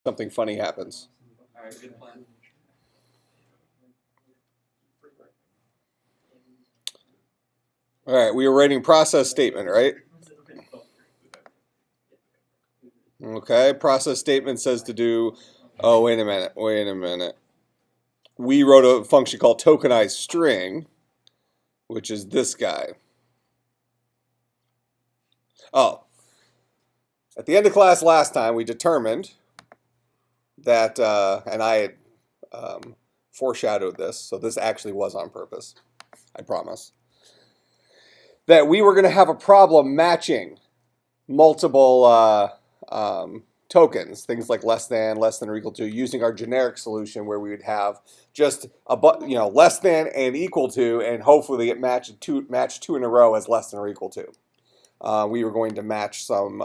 something funny happens. All right, good plan. All right, we were writing process statement, right? Okay, process statement says to do, oh, wait a minute. We wrote a function called Tokenized String, which is this guy. Oh, at the end of class last time, we determined that, and I had foreshadowed this, so this actually was on purpose, I promise, that we were going to have a problem matching multiple tokens, things like less than or equal to, using our generic solution where we would have just less than and equal to, and hopefully it matched two in a row as less than or equal to. We were going to match some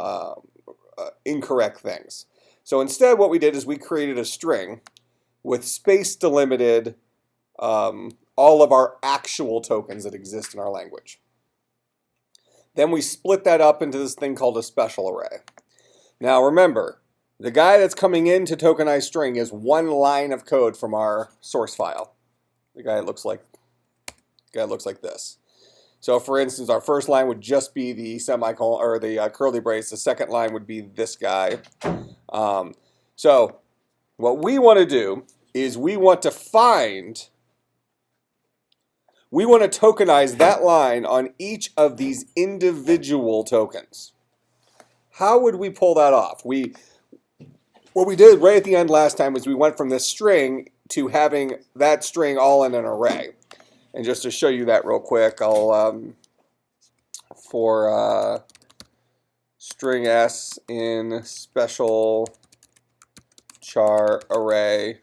incorrect things. So instead what we did is we created a string with space delimited all of our actual tokens that exist in our language. Then we split that up into this thing called a special array. Now remember, the guy that's coming into tokenized string is one line of code from our source file. The guy looks like this. So for instance, our first line would just be the semicolon or the curly brace. The second line would be this guy. So what we want to do is we want to tokenize that line on each of these individual tokens. How would we pull that off? What we did right at the end last time was we went from this string to having that string all in an array. And just to show you that real quick, I'll for string s in special char array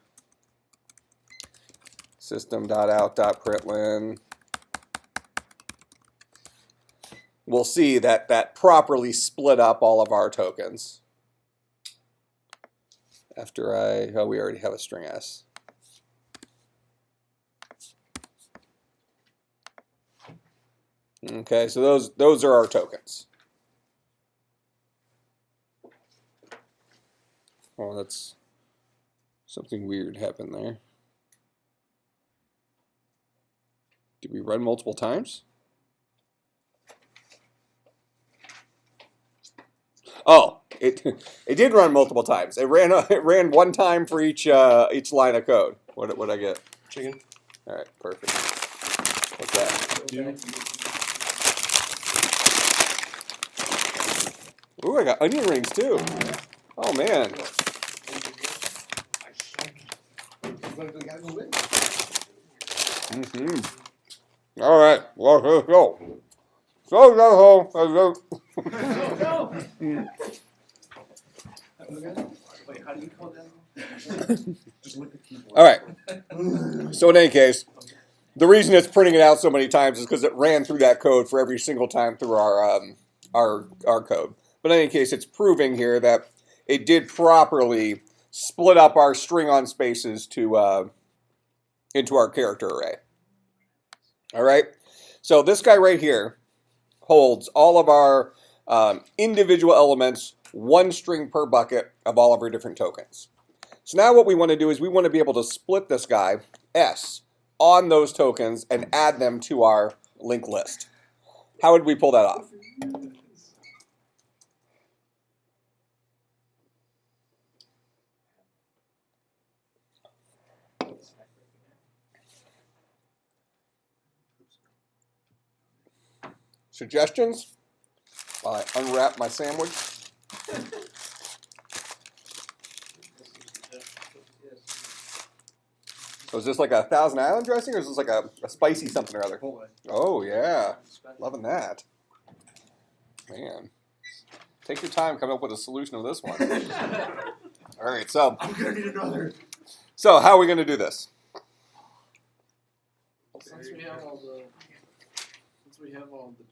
system.out.println, we'll see that properly split up all of our tokens. After we already have a string s. Okay, so those are our tokens. Oh, that's something weird happened there. Did we run multiple times? Oh, it did run multiple times. It ran one time for each line of code. What I get? Chicken. All right, perfect. What's that? Ooh, I got onion rings too. Oh man. All right. Well, let's go. Wait, how do you call that? All right. So in any case, the reason it's printing it out so many times is because it ran through that code for every single time through our code. But in any case, it's proving here that it did properly split up our string on spaces to into our character array. All right. So this guy right here holds all of our individual elements, one string per bucket of all of our different tokens. So now what we want to do is we want to be able to split this guy, S, on those tokens and add them to our linked list. How would we pull that off? Suggestions? While I unwrap my sandwich. So is this like a Thousand Island dressing, or is this like a spicy something or other? Oh yeah, loving that. Man, take your time coming up with a solution to this one. All right, so I'm gonna need another. So how are we going to do this? Since we have all the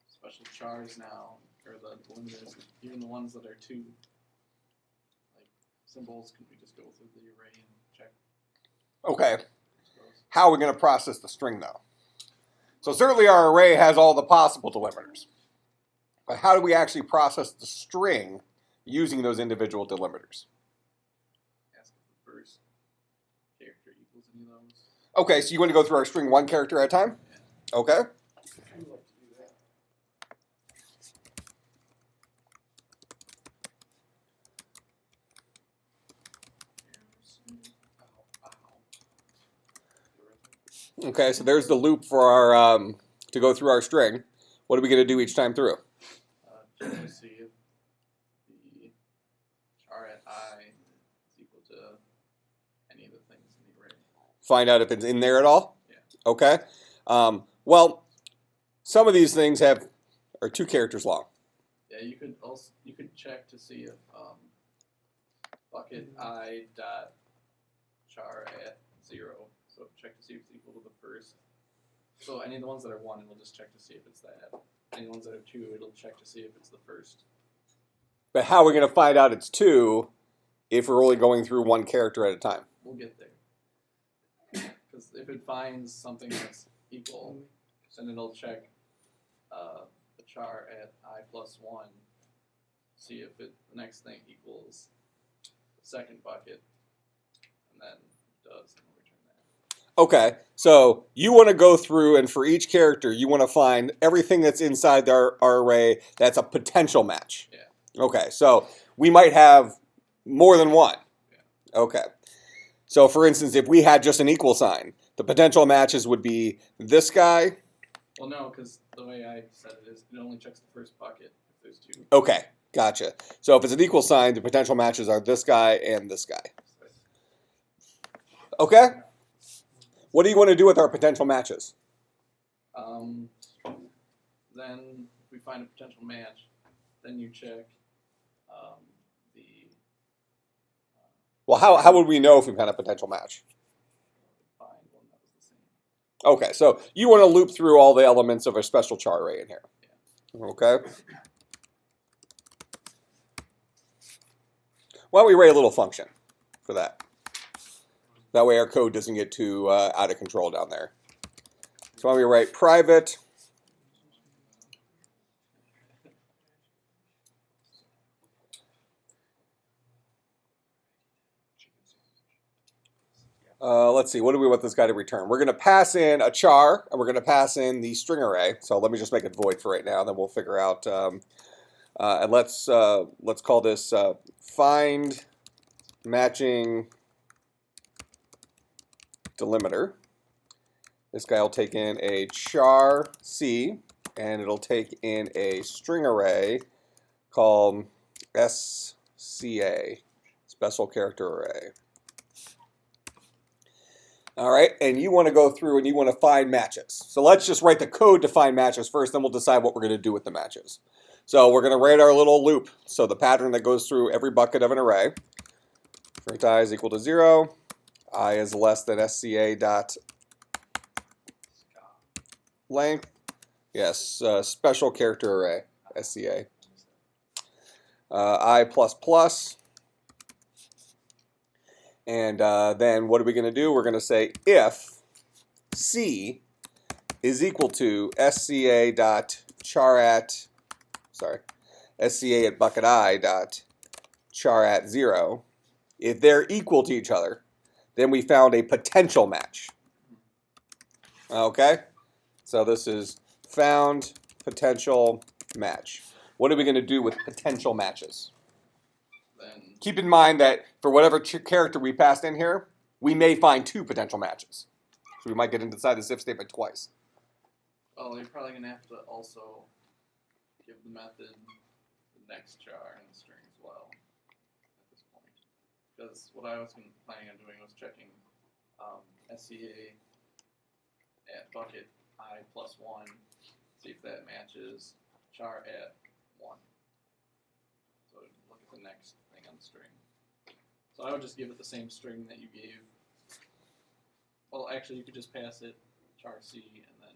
special chars now, or the delimiters, even the ones that are two like symbols, can we just go through the array and check? Okay. How are we going to process the string though? So certainly our array has all the possible delimiters. But how do we actually process the string using those individual delimiters. Ask if the first character equals any of those. Okay, so you want to go through our string one character at a time? Yeah. Okay. I would like to do that. Okay, so there's the loop for our to go through our string. What are we going to do each time through? Check to see if the char at I is equal to any of the things in the array. Find out if it's in there at all? Yeah. Okay. Well, some of these things are 2 characters long. Yeah, you could check to see if bucket I dot char at 0. So check to see if it's equal to the first. So any of the ones that are 1, it'll just check to see if it's that. Any ones that are 2, it'll check to see if it's the first. But how are we going to find out it's 2 if we're only going through 1 character at a time? We'll get there. Because if it finds something that's equal, then it'll check the char at I plus 1, see if the next thing equals the second bucket, and then it does, and we'll return that. Okay, so you want to go through, and for each character, you want to find everything that's inside our array that's a potential match. Yeah. Okay, so we might have more than 1. Yeah. Okay. So for instance, if we had just an equal sign, the potential matches would be this guy. Well, no, because the way I said it is, it only checks the first bucket if there's 2. Okay, gotcha. So if it's an equal sign, the potential matches are this guy and this guy. Okay? What do you want to do with our potential matches? Then if we find a potential match, then you check the Well, how would we know if we found a potential match? find one that was the same. Okay, so you want to loop through all the elements of a special char array in here. Okay. Why don't we write a little function for that? That way our code doesn't get too out of control down there. So why don't we write private let's see, what do we want this guy to return? We're going to pass in a char, and we're going to pass in the string array. So let me just make it void for right now, then we'll figure out. And let's call this find matching delimiter. This guy will take in a char C, and it'll take in a string array called SCA, special character array. All right, and you want to go through and you want to find matches. So let's just write the code to find matches first, then we'll decide what we're going to do with the matches. So we're going to write our little loop. So the pattern that goes through every bucket of an array. Int I is equal to 0. I is less than SCA dot length. Yes, special character array, SCA. I plus plus. And then what are we going to do? We're going to say if C is equal to SCA dot char at, SCA at bucket I dot char at 0. If they're equal to each other, then we found a potential match. Okay? So this is found potential match. What are we going to do with potential matches? Then Keep in mind that for whatever character we passed in here, we may find 2 potential matches. So we might get inside this if statement twice. well, you're probably gonna have to also give the method the next char in the string as well at this point. Because what I was planning on doing was checking SCA at bucket I plus 1, see if that matches char at 1. So look at the next thing on the string. So I would just give it the same string that you gave. Well, actually, you could just pass it char C and then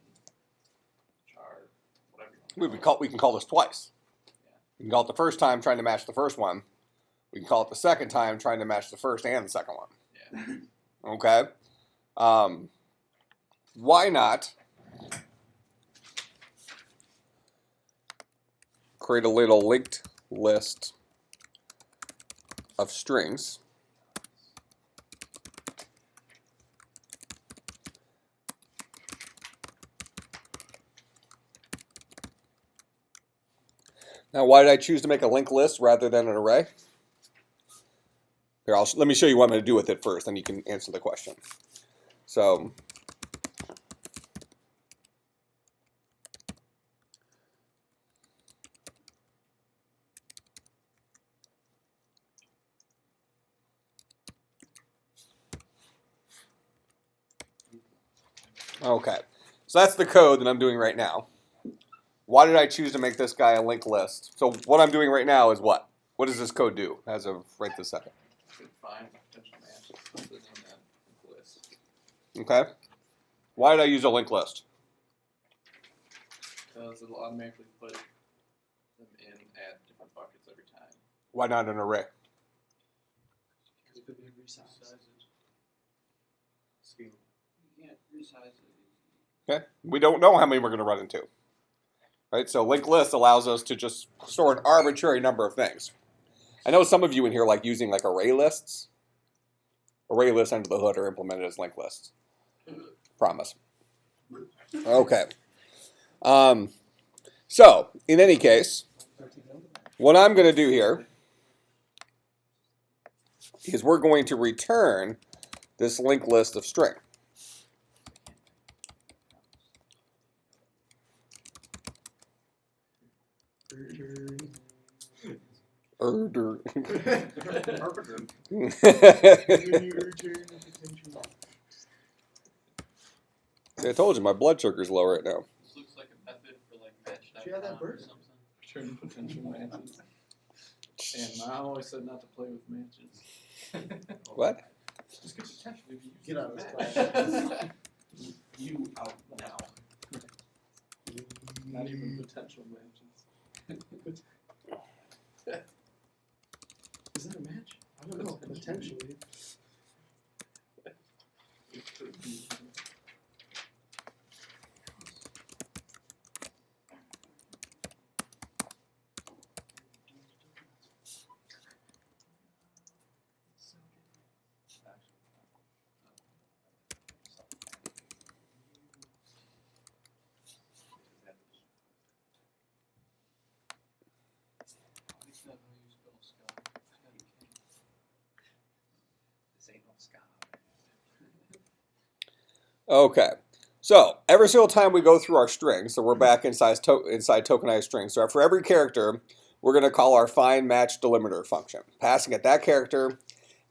char whatever you want to call it. We can call this twice. Yeah. We can call it the first time trying to match the first one. We can call it the second time trying to match the first and the second one. Yeah. Okay? Why not create a little linked list of strings Now, why did I choose to make a linked list rather than an array? Here, let me show you what I'm going to do with it first, then you can answer the question. So, okay. So that's the code that I'm doing right now. Why did I choose to make this guy a linked list? So what I'm doing right now is what? What does this code do as of right this second? Should find potential matches within that list. Okay. Why did I use a linked list? Because it'll automatically put them in at different buckets every time. Why not an array? Because it could be resized. Scale. You can't resize it. Okay. We don't know how many we're going to run into. Right? So linked list allows us to just store an arbitrary number of things. I know some of you in here like using like array lists. Array lists under the hood are implemented as linked lists. Promise. Okay. So, in any case, what I'm going to do here is we're going to return this linked list of string. See, I told you my blood sugar's low right now. This looks like a method for like match.com Did you have that or bird? something. Return potential matches. And I always said not to play with matches. What? Just could potentially be Get out of this class. You out now. Not even potential matches. Is that a match? I don't know. Potentially. It could be. Okay. So, every single time we go through our string, so we're back inside tokenized string. So, for every character, we're going to call our find match delimiter function, passing at that character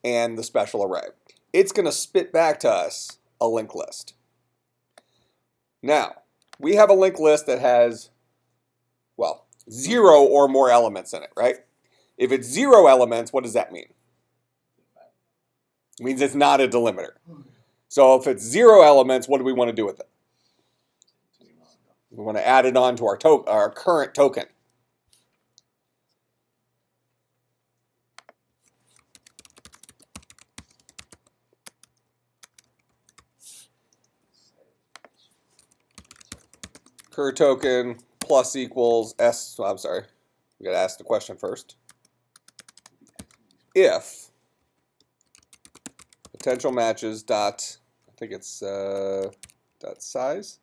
and the special array. It's going to spit back to us a linked list. Now, we have a linked list that has, well, 0 or more elements in it, right? If it's 0 elements, what does that mean? It means it's not a delimiter. So if it's 0 elements, what do we want to do with it? We want to add it on to our current token. Cur token plus equals S. I'm sorry. We got to ask the question first. If potential matches dot, I think it's dot size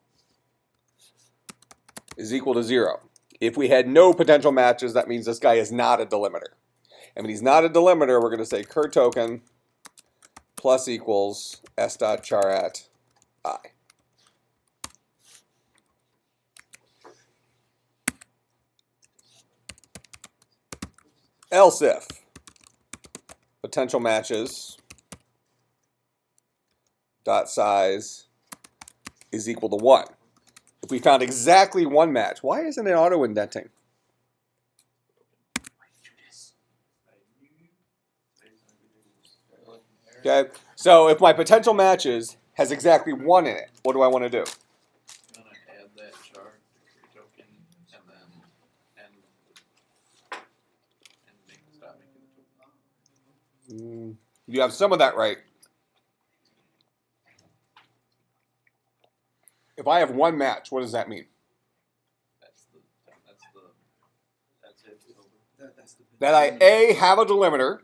is equal to 0. If we had no potential matches, that means this guy is not a delimiter. And when he's not a delimiter, we're going to say cur token plus equals s dot char at I. Else if potential matches dot size is equal to 1. If we found exactly one match, why isn't it auto indenting? Okay, so if my potential matches has exactly 1 in it, what do I want to do? I'm gonna add that char to your token and then stop making the token. You have some of that right. If I have 1 match, what does that mean? That's it. That's the That I A, have a delimiter,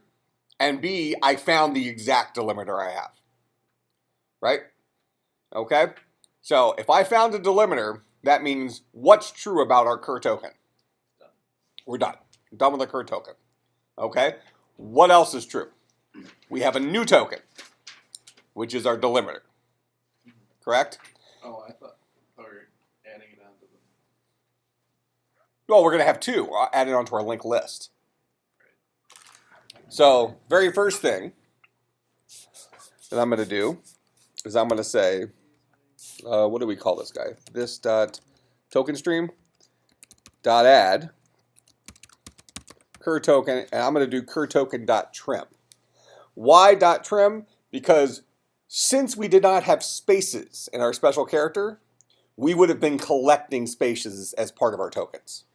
and B, I found the exact delimiter I have. Right? Okay? So if I found a delimiter, that means what's true about our cur token? Done. We're done. Done with the cur token. Okay? What else is true? We have a new token, which is our delimiter. Correct? Oh, I thought we were adding it onto the. Well, we're going to have two added onto our linked list. So, very first thing that I'm going to do is I'm going to say, what do we call this guy? This dot token stream dot add cur token, and I'm going to do cur token dot trim. Why dot trim? Because since we did not have spaces in our special character, we would have been collecting spaces as part of our tokens.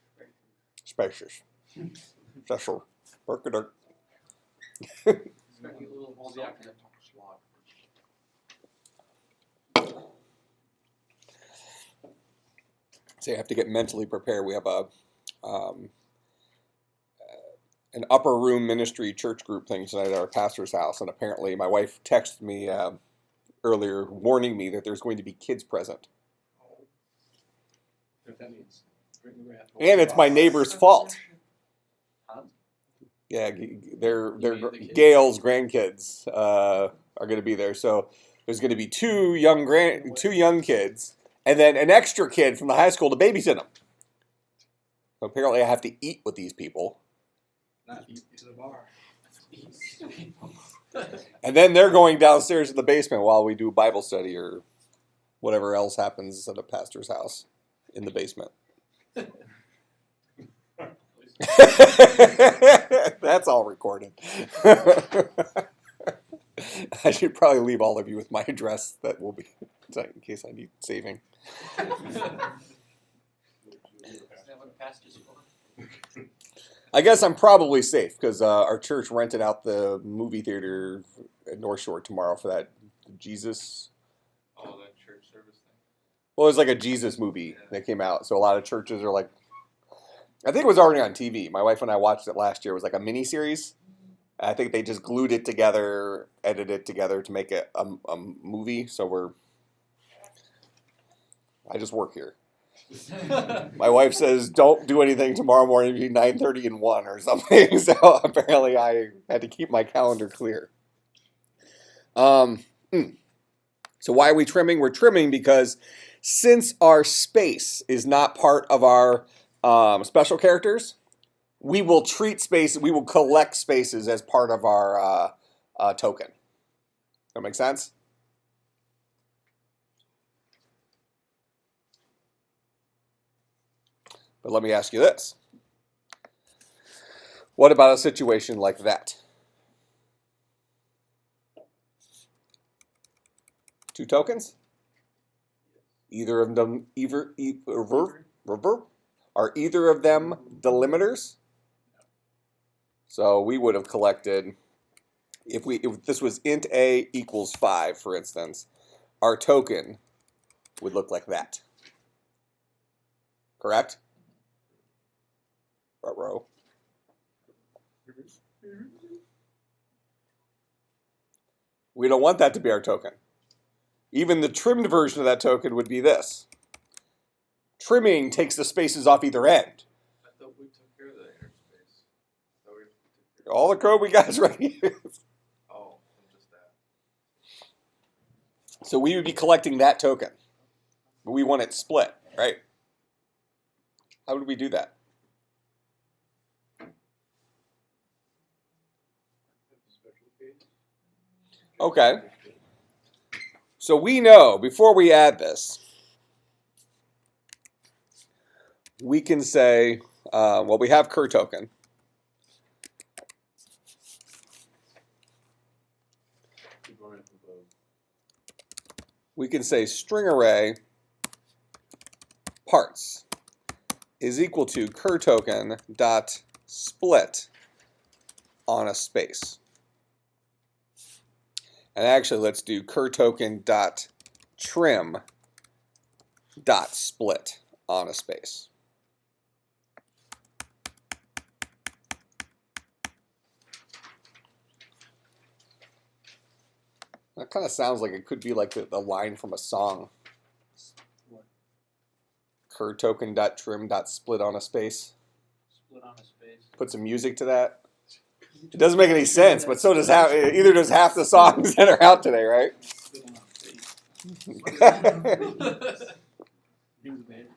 Spaces. Special. Work-a-dirk. So you have to get mentally prepared. We have an upper room ministry church group thing tonight at our pastor's house, and apparently my wife texted me earlier warning me that there's going to be kids present. That means bring the rat. And it's my neighbor's fault. Huh? Yeah, they're mean the kids? Gail's grandkids are going to be there. So there's going to be two young kids, and then an extra kid from the high school to babysit them. So apparently, I have to eat with these people, Not eat to the bar. and then they're going downstairs in the basement while we do Bible study or whatever else happens at a pastor's house in the basement. That's all recorded. I should probably leave all of you with my address. That will be in case I need saving. I guess I'm probably safe because our church rented out the movie theater at North Shore tomorrow for that Jesus. Oh, that church service thing. Well, it was like a Jesus movie that came out, so a lot of churches are like. I think it was already on TV. My wife and I watched it last year. It was like a mini series. I think they just glued it together, edited it together to make it a movie. So I just work here. My wife says, don't do anything tomorrow morning between 9:30 and 1 or something. So apparently I had to keep my calendar clear. So why are we trimming? We're trimming because since our space is not part of our special characters, we will treat spaces, we will collect spaces as part of our token. That make sense? But let me ask you this. What about a situation like that? Two tokens? Either of them are either of them delimiters? So we would have collected, if this was int a equals 5, for instance, our token would look like that. Correct? Row. We don't want that to be our token. Even the trimmed version of that token would be this. Trimming takes the spaces off either end. I thought we took care of the inner space. All the code we got is right here. Oh, just that. So we would be collecting that token. But we want it split, right? How would we do that? Okay. So we know, before we add this, we can say, well, we have cur token. We can say string array parts is equal to cur token dot split on a space. And actually, let's do cur token dot trim dot split on a space. That kind of sounds like it could be like the line from a song. What? Cur token.trim.split on a space. Split on a space. Put some music to that. It doesn't make any sense, but so does half. Either does half the songs that are out today, right? Spit on a face. He was made.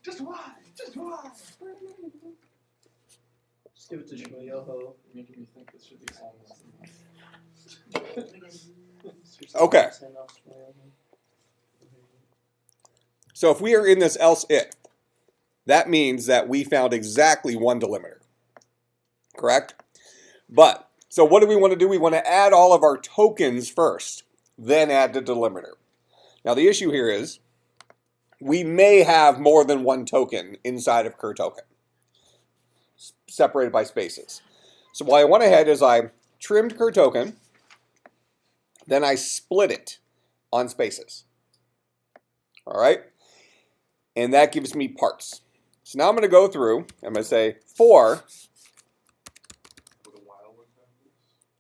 Just why? Just why? Just give it to Shmoyoho. You're making me think this should be songs. Okay. So if we are in this else if, that means that we found exactly one delimiter. Correct? But, so what do we want to do? We want to add all of our tokens first, then add the delimiter. Now the issue here is, we may have more than one token inside of cur token, separated by spaces. So what I went ahead is I trimmed cur token, then I split it on spaces. All right? And that gives me parts. So now I'm going to go through, I'm going to say for,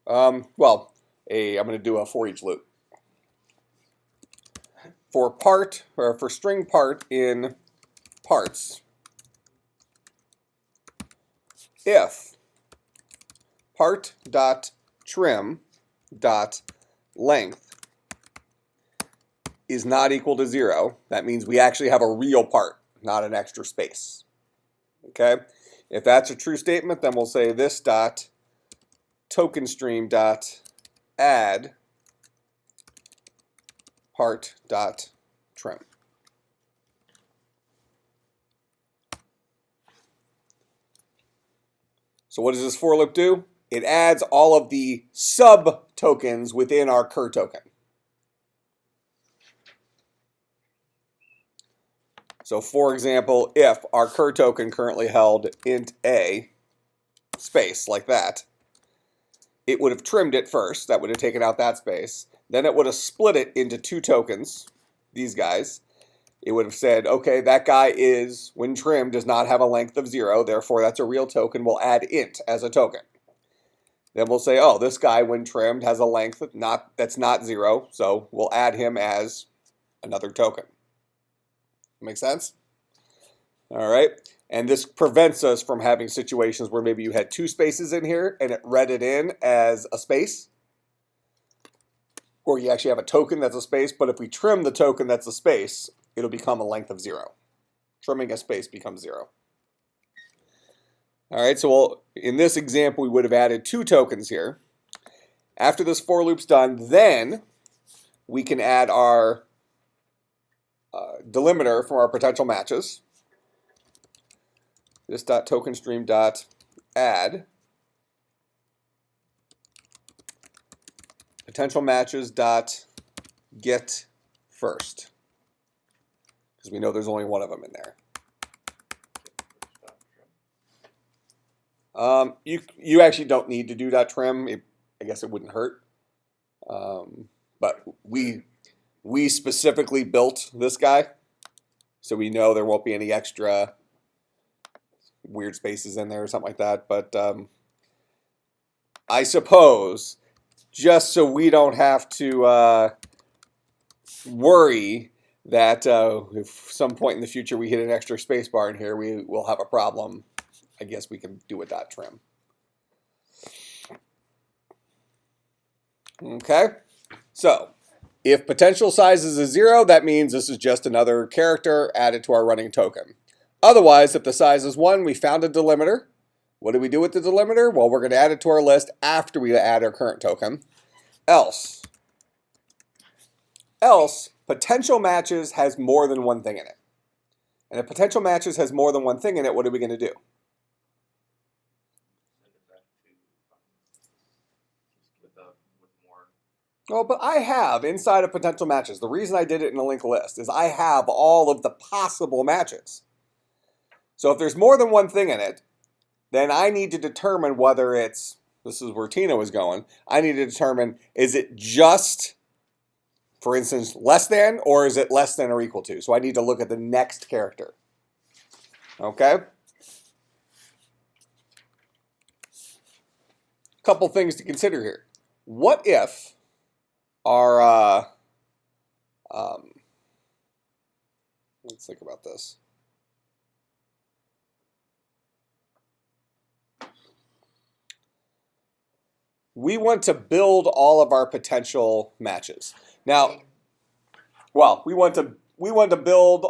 I'm going to do a for each loop. For part, or for string part in parts, if part dot trim dot length is not equal to 0, that means we actually have a real part, not an extra space. Okay? If that's a true statement, then we'll say this dot token stream dot add part dot trim. So what does this for loop do? It adds all of the sub tokens within our cur token. So for example, if our cur token currently held int a space like that, it would have trimmed it first. That would have taken out that space. Then it would have split it into two tokens, these guys. It would have said, okay, that guy is, when trimmed, does not have a length of 0. Therefore, that's a real token. We'll add int as a token. Then we'll say, oh, this guy, when trimmed, has a length that's not 0. So we'll add him as another token. Make sense? All right. And this prevents us from having situations where maybe you had two spaces in here and it read it in as a space. Or you actually have a token that's a space, but if we trim the token that's a space, it'll become a length of 0. Trimming a space becomes 0. All right, so in this example, we would have added two tokens here. After this for loop's done, then we can add our delimiter from our potential matches. This dot token stream dot add potential matches dot get first, because we know there's only one of them in there. You actually don't need to do dot trim. I guess it wouldn't hurt. But we specifically built this guy, so we know there won't be any extra weird spaces in there or something like that. But I suppose, just so we don't have to worry that if some point in the future we hit an extra space bar in here, we will have a problem, I guess we can do a dot trim. Okay, so if potential size is a 0, that means this is just another character added to our running token. Otherwise, if the size is 1, we found a delimiter. What do we do with the delimiter? Well, we're going to add it to our list after we add our current token. Else, potential matches has more than one thing in it. And if potential matches has more than one thing in it, what are we going to do? Oh, but I have inside of potential matches. The reason I did it in a linked list is I have all of the possible matches. So if there's more than one thing in it, then I need to determine whether it's, this is where Tina was going, I need to determine, is it just, for instance, less than, or is it less than or equal to? So I need to look at the next character. Okay? couple things to consider here. What if our let's think about this. We want to build all of our potential matches. Now, well, we want to build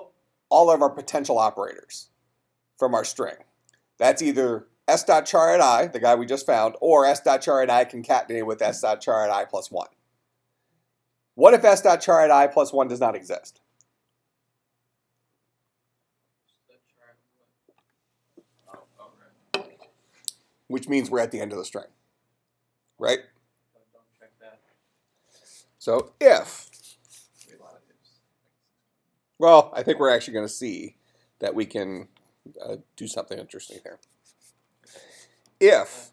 all of our potential operators from our string. That's either s.char at I, the guy we just found, or s.char at I concatenated with s.char at I plus 1. What if s.char at I plus 1 does not exist? Which means we're at the end of the string, right? Don't check that. So if, well, I think we're actually going to see that we can do something interesting here. If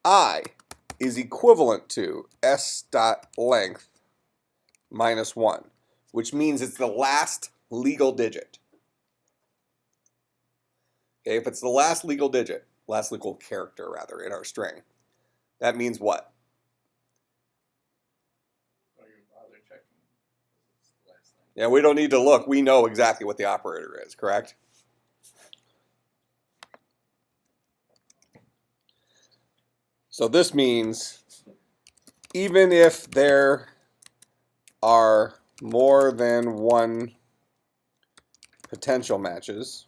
I is equivalent to s.length minus 1, which means it's the last legal digit. Okay, if it's the last legal digit, last legal character rather, in our string, that means what? Don't even bother checking. It's the last thing. Yeah, we don't need to look. We know exactly what the operator is, correct? So this means even if there are more than one potential matches,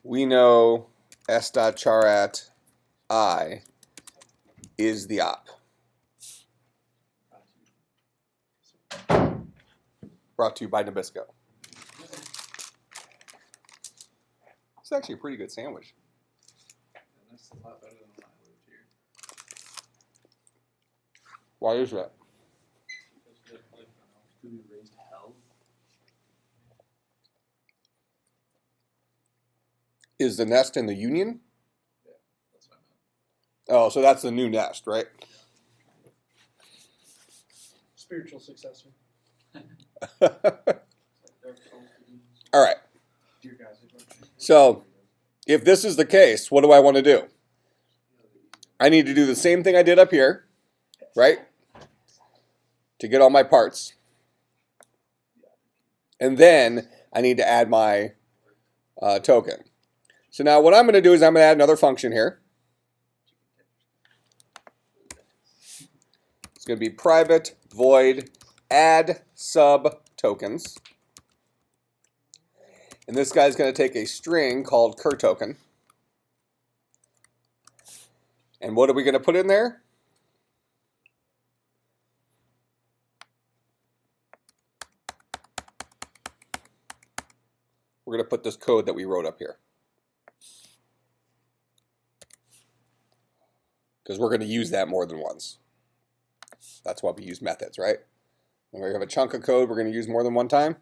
we know s.char at I is the op. Brought to you by Nabisco. It's actually a pretty good sandwich. And that's a lot better than when I lived here. Why is that? Do we raise hell? Is the nest in the union? Yeah, that's what I meant. Oh, so that's the new nest, right? Spiritual successor. All right. Dear guys. So if this is the case, what do I want to do? I need to do the same thing I did up here, right? To get all my parts. And then I need to add my token. So now what I'm going to do is I'm going to add another function here. It's going to be private void add sub tokens. And this guy's going to take a string called cur token. And what are we going to put in there? We're going to put this code that we wrote up here. Because we're going to use that more than once. That's why we use methods, right? When we have a chunk of code we're going to use more than one time.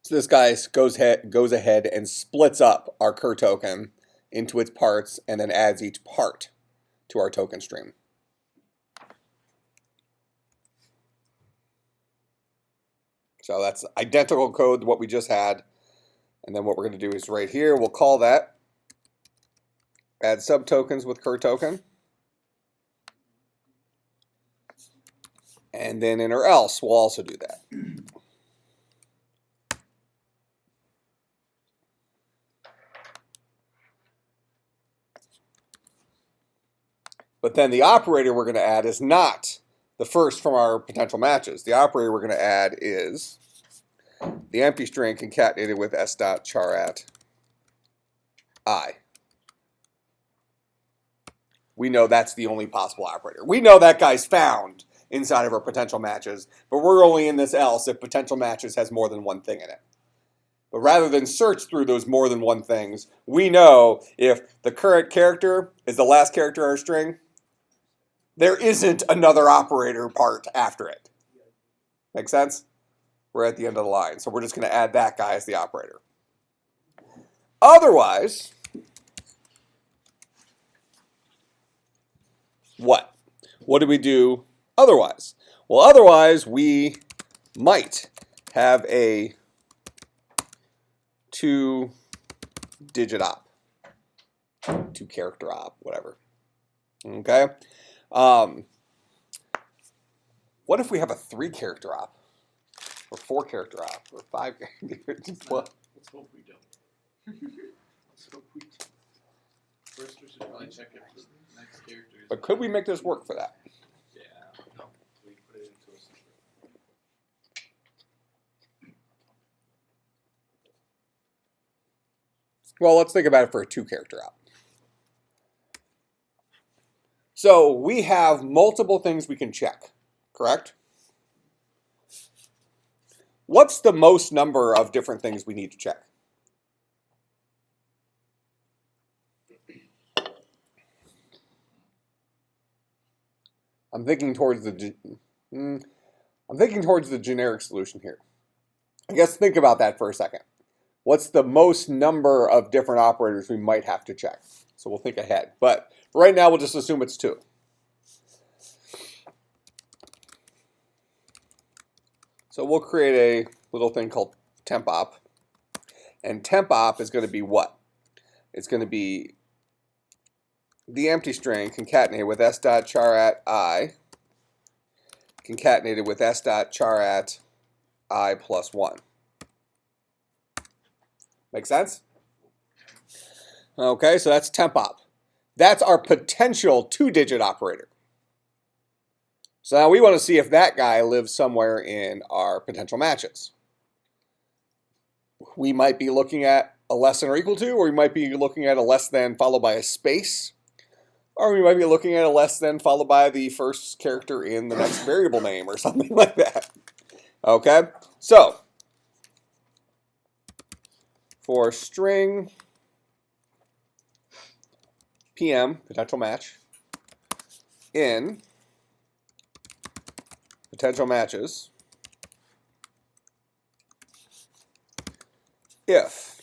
So this guy goes ahead and splits up our cur token into its parts and then adds each part to our token stream. So that's identical code to what we just had. And then what we're going to do is right here, we'll call that add subtokens with cur token. And then in our else, we'll also do that. But then the operator we're going to add is not the first from our potential matches. The operator we're going to add is the empty string concatenated with s.char at I. We know that's the only possible operator. We know that guy's found inside of our potential matches, but we're only in this else if potential matches has more than one thing in it. But rather than search through those more than one things, we know if the current character is the last character in our string, there isn't another operator part after it. Make sense? We're at the end of the line, so we're just going to add that guy as the operator. Otherwise, what? What do we do otherwise? Well, otherwise we might have a 2-digit op, 2-character op, whatever. Okay. What if we have a 3-character op, or 4-character op, or 5? What? Let's hope we don't. Let's hope we don't. First, we should probably check if the next character is. But could we make this work for that? Yeah. No. We put it into a separate. Well, let's think about it for a 2-character op. So we have multiple things we can check, correct? What's the most number of different things we need to check? I'm thinking towards the generic solution here. I guess think about that for a second. What's the most number of different operators we might have to check? So we'll think ahead. But right now, we'll just assume it's 2. So we'll create a little thing called temp op. And temp op is going to be what? It's going to be the empty string concatenated with s.char@, concatenated with s.char@, I plus 1. Make sense? Okay, so that's temp op. That's our potential 2-digit operator. So now we want to see if that guy lives somewhere in our potential matches. We might be looking at a less than or equal to, or we might be looking at a less than followed by a space, or we might be looking at a less than followed by the first character in the next variable name or something like that. Okay, so for string PM, potential match, in potential matches, if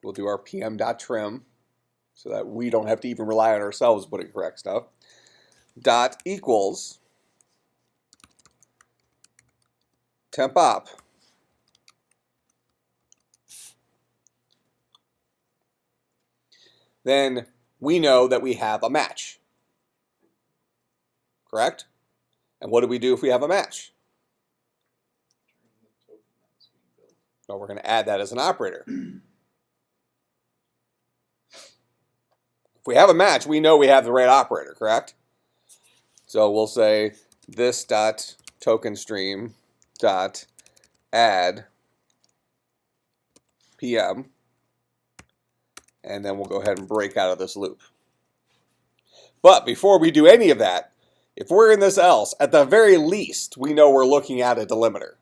we'll do our PM.trim so that we don't have to even rely on ourselves putting correct stuff, dot equals temp op then we know that we have a match. Correct? And what do we do if we have a match? Turn the token that's being built. Well, we're going to add that as an operator. If we have a match, we know we have the right operator, correct? So we'll say this dot token stream dot add PM, and then we'll go ahead and break out of this loop. But before we do any of that, if we're in this else, at the very least, we know we're looking at a delimiter,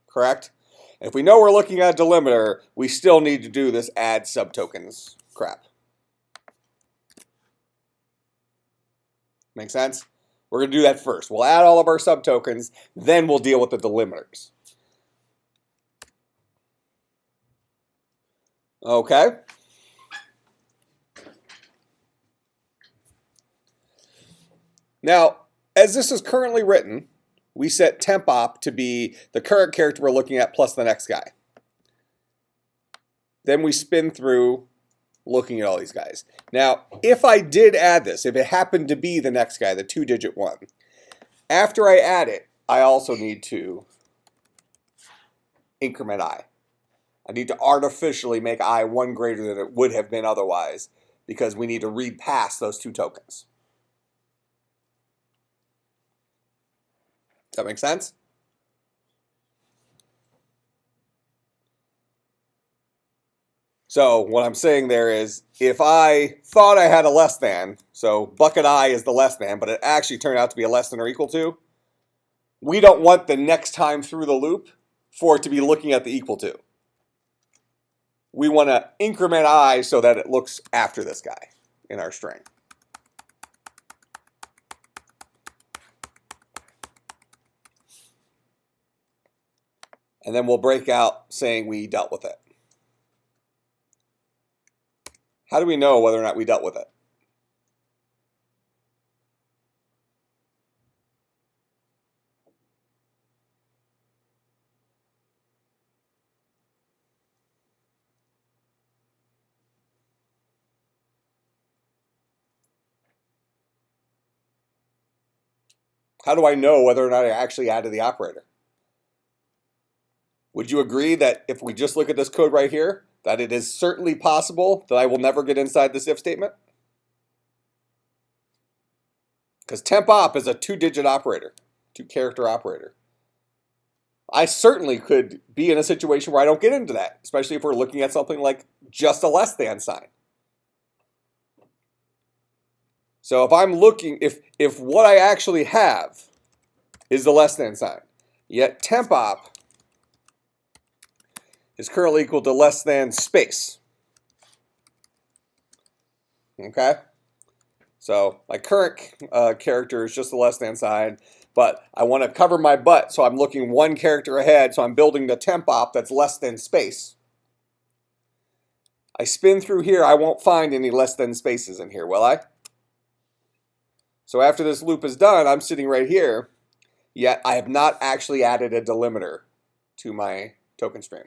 correct? And if we know we're looking at a delimiter, we still need to do this add subtokens crap. Make sense? We're going to do that first. We'll add all of our subtokens, then we'll deal with the delimiters. Okay? Now, as this is currently written, we set temp op to be the current character we're looking at plus the next guy. Then we spin through looking at all these guys. Now, if I did add this, if it happened to be the next guy, the 2-digit one, after I add it, I also need to increment I. I need to artificially make I 1 greater than it would have been otherwise, because we need to read past those 2 tokens. Does that make sense? So what I'm saying there is, if I thought I had a less than, so bucket I is the less than, but it actually turned out to be a less than or equal to, we don't want the next time through the loop for it to be looking at the equal to. We want to increment I so that it looks after this guy in our string. And then we'll break out saying we dealt with it. How do we know whether or not we dealt with it? How do I know whether or not I actually added the operator? Would you agree that if we just look at this code right here, that it is certainly possible that I will never get inside this if statement? Because temp op is a 2-digit operator, 2-character operator. I certainly could be in a situation where I don't get into that, especially if we're looking at something like just a less than sign. So if I'm looking, if what I actually have is the less than sign, yet temp op is currently equal to less than space. Okay? So my current character is just the less than sign, but I want to cover my butt, so I'm looking 1 character ahead, so I'm building the temp op that's less than space. I spin through here, I won't find any less than spaces in here, will I? So after this loop is done, I'm sitting right here, yet I have not actually added a delimiter to my token stream.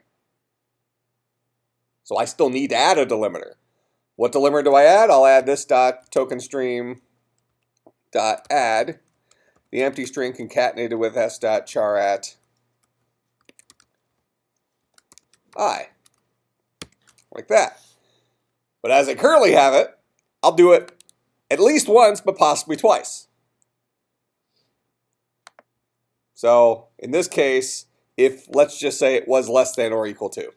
So I still need to add a delimiter. What delimiter do I add? I'll add this dot token stream dot add the empty string concatenated with s dot char at I, like that. But as I currently have it, I'll do it at least once, but possibly twice. So in this case, if let's just say it was less than or equal to,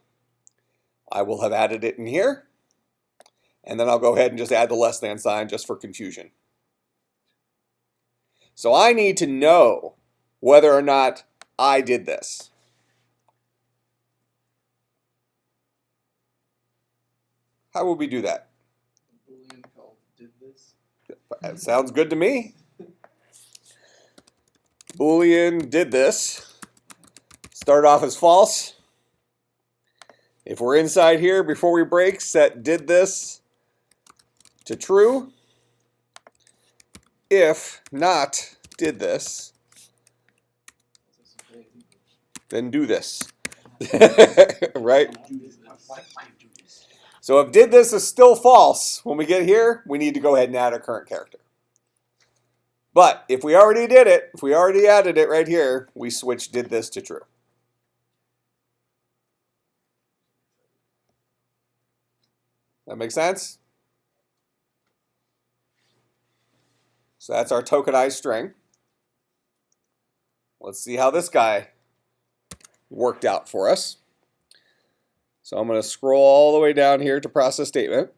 I will have added it in here, and then I'll go ahead and just add the less than sign just for confusion. So I need to know whether or not I did this. How would we do that? Boolean called did this. That sounds good to me. Boolean did this. Start off as false. If we're inside here, before we break, set did this to true. If not did this, then do this. Right? So if did this is still false, when we get here, we need to go ahead and add our current character. But if we already did it, if we already added it right here, we switch did this to true. That make sense? So that's our tokenized string. Let's see how this guy worked out for us. So I'm going to scroll all the way down here to process statement.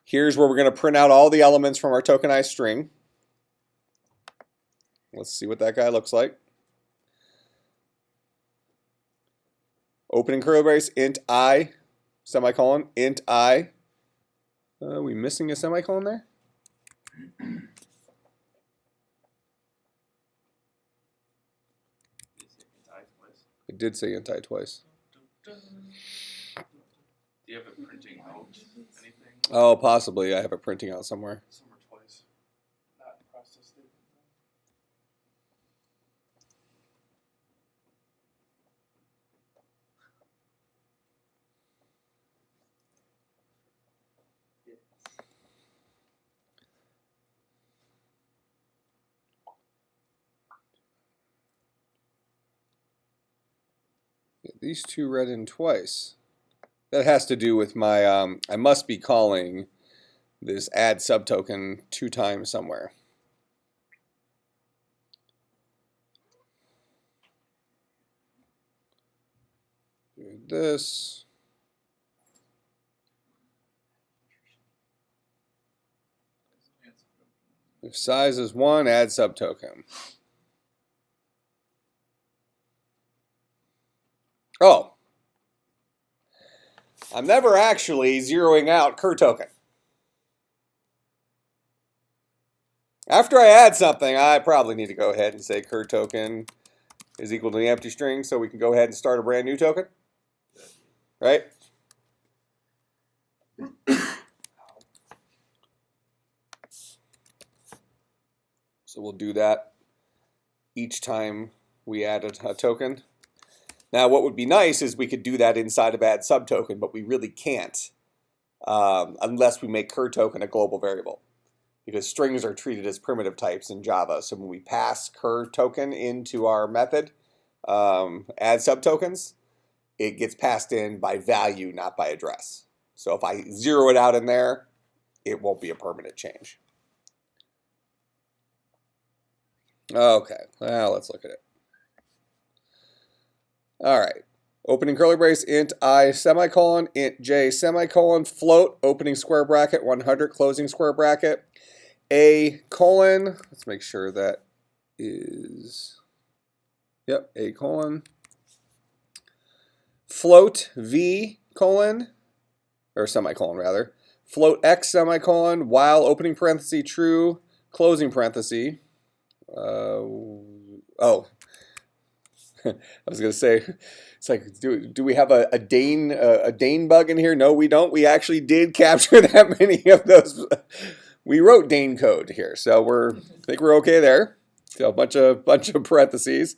Here's where we're going to print out all the elements from our tokenized string. Let's see what that guy looks like. Opening curly brace, int I, semicolon, int I. Are we missing a semicolon there? It did say int I twice. Do you have it printing out anything? Oh, possibly. I have it printing out somewhere. Somewhere twice. Not process statement. Yeah, these two read in twice. That has to do with my, I must be calling this add subtoken 2 times somewhere. Do this. If size is 1, add subtoken. Oh. I'm never actually zeroing out cur token. After I add something, I probably need to go ahead and say cur token is equal to the empty string so we can go ahead and start a brand new token. Right? So we'll do that each time we add a token. Now, what would be nice is we could do that inside of add subtoken, but we really can't unless we make cur token a global variable. because strings are treated as primitive types in Java. So when we pass cur token into our method, add subtokens, it gets passed in by value, not by address. So if I zero it out in there, it won't be a permanent change. Okay, well, let's look at it. All right, opening curly brace, int I semicolon, int j semicolon, float, opening square bracket, 100, closing square bracket, a colon, let's make sure that is, yep, a colon, float v colon, or semicolon rather, float x semicolon, while opening parenthesis true, closing parenthesis. Oh, I was gonna say, it's like, do we have a Dane bug in here? No, we don't. We actually did capture that many of those. We wrote Dane code here, so I think we're okay there. So a bunch of parentheses.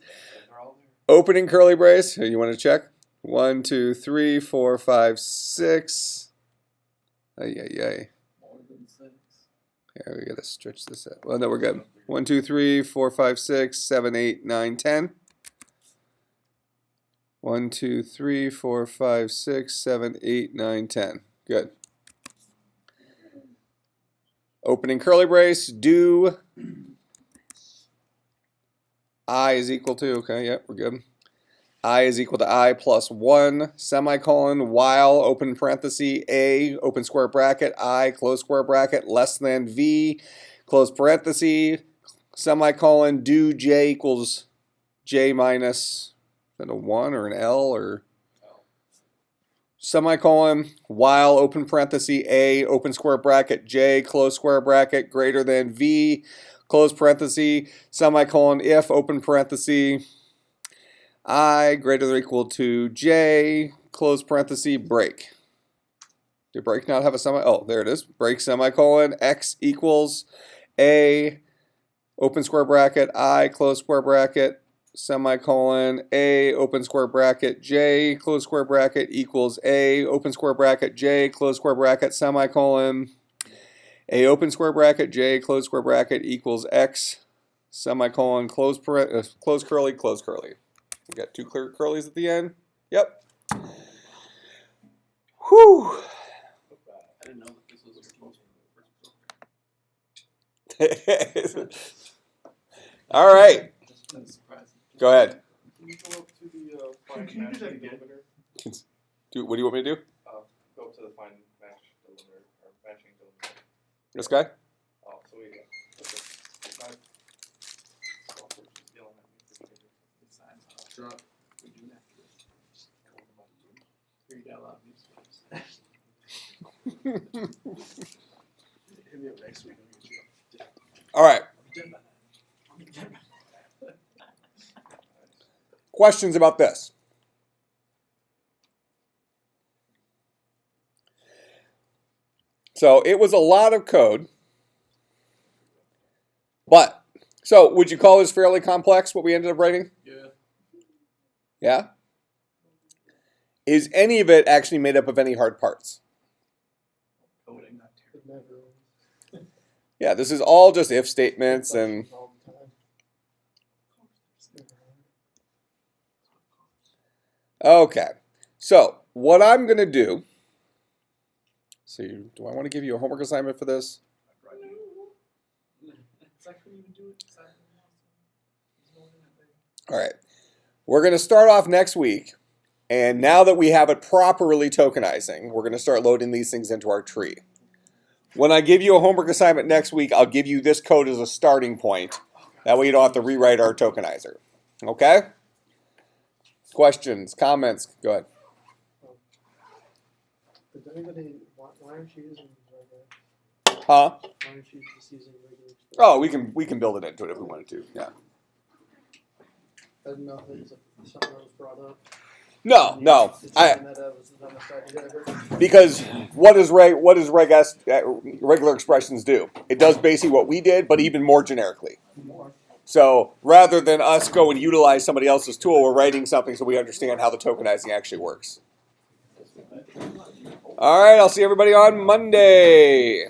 Opening curly brace. You want to check? 1, 2, 3, 4, 5, 6. Ay. More than 6. Yeah, we gotta stretch this out. Well, no, we're good. 1, 2, 3, 4, 5, 6, 7, 8, 9, 10. 1, 2, 3, 4, 5, 6, 7, 8, 9, 10. Good. Opening curly brace, do I is equal to, okay, yep, we're good. I is equal to I plus 1, semicolon, while, open parenthesis, A, open square bracket, I, close square bracket, less than V, close parenthesis, semicolon, do J equals J minus, is that a 1 or an L or? Semicolon, while, open parenthesis, A, open square bracket, J, close square bracket, greater than V, close parenthesis, semicolon, if, open parenthesis, I greater than or equal to J, close parenthesis, break. Did break not have a semi? Oh, there it is. Break semicolon, X equals A, open square bracket, I, close square bracket, semicolon, A, open square bracket, J, close square bracket, equals A, open square bracket, J, close square bracket, semicolon, A, open square bracket, J, close square bracket, equals X, semicolon, close curly, close curly. We got 2 clear curlies at the end. Yep. Whew. I didn't know that this was your most. All right. That's surprising. Go ahead. Can you go up to the find Can you do match that again? delimiter? What do you want me to do? Go up to the find match delimiter or matching delimiter. This guy? Oh, so we go. Okay. It's not. Software's just yelling at me for changes. It's time. Drop. We do that. Read out loud news stories. Hit me up next week. I'll get you up. All right. I'm dead by that. I'm dead by that. Questions about this? So it was a lot of code, but, so would you call this fairly complex, what we ended up writing? Yeah. Yeah? Is any of it actually made up of any hard parts? Coding. Not It never is. Yeah, this is all just if statements and, All the time. It's never hard. okay. So what I'm going to do, do I want to give you a homework assignment for this? All right. We're going to start off next week, and now that we have it properly tokenizing, we're going to start loading these things into our tree. When I give you a homework assignment next week, I'll give you this code as a starting point. That way you don't have to rewrite our tokenizer. Okay? Questions, comments? Go ahead. Does anybody, why aren't you using regular? Huh? Why aren't you just using regular? Oh, we can build it into it if we wanted to. Yeah. I didn't know if it was something that was brought up. No. It's I something that was the dumbest idea ever. because what does regular expressions do? It does basically what we did, but even more generically. More. So rather than us go and utilize somebody else's tool, we're writing something so we understand how the tokenizing actually works. All right, I'll see everybody on Monday.